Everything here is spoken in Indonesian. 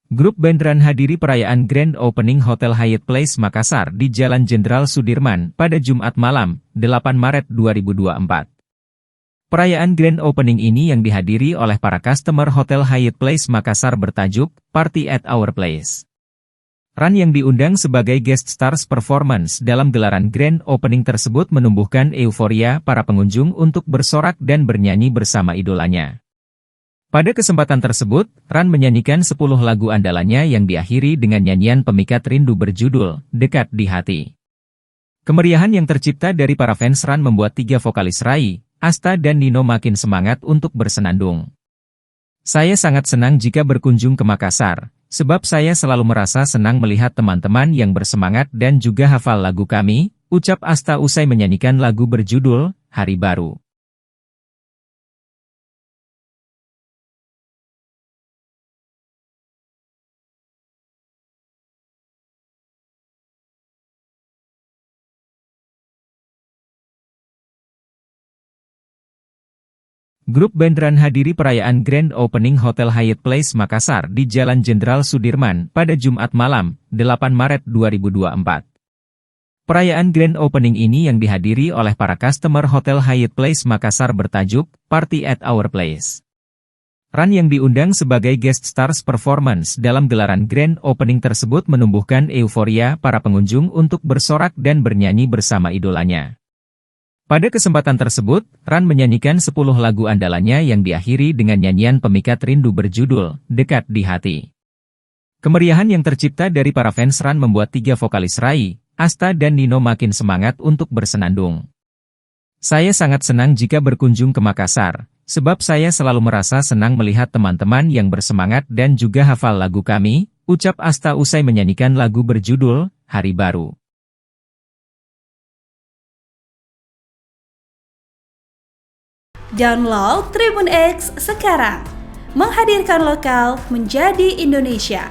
Grup band Ran hadiri perayaan Grand Opening Hotel Hyatt Place Makassar di Jalan Jenderal Sudirman pada Jumat malam, 8 Maret 2024. Perayaan Grand Opening ini yang dihadiri oleh para customer Hotel Hyatt Place Makassar bertajuk Party at Our Place. Ran yang diundang sebagai guest stars performance dalam gelaran Grand Opening tersebut menumbuhkan euforia para pengunjung untuk bersorak dan bernyanyi bersama idolanya. Pada kesempatan tersebut, Ran menyanyikan 10 lagu andalannya yang diakhiri dengan nyanyian pemikat rindu berjudul Dekat di Hati. Kemeriahan yang tercipta dari para fans Ran membuat 3 vokalis Rai, Asta dan Nino makin semangat untuk bersenandung. Saya sangat senang jika berkunjung ke Makassar, sebab saya selalu merasa senang melihat teman-teman yang bersemangat dan juga hafal lagu kami, ucap Asta usai menyanyikan lagu berjudul Hari Baru. Grup band Ran hadiri perayaan Grand Opening Hotel Hyatt Place Makassar di Jalan Jenderal Sudirman pada Jumat malam, 8 Maret 2024. Perayaan Grand Opening ini yang dihadiri oleh para customer Hotel Hyatt Place Makassar bertajuk Party at Our Place. Ran yang diundang sebagai guest stars performance dalam gelaran Grand Opening tersebut menumbuhkan euforia para pengunjung untuk bersorak dan bernyanyi bersama idolanya. Pada kesempatan tersebut, Ran menyanyikan 10 lagu andalannya yang diakhiri dengan nyanyian pemikat rindu berjudul Dekat di Hati. Kemeriahan yang tercipta dari para fans Ran membuat 3 vokalis Rai, Asta dan Nino makin semangat untuk bersenandung. Saya sangat senang jika berkunjung ke Makassar, sebab saya selalu merasa senang melihat teman-teman yang bersemangat dan juga hafal lagu kami, ucap Asta usai menyanyikan lagu berjudul Hari Baru. Download Tribun X sekarang, menghadirkan lokal menjadi Indonesia.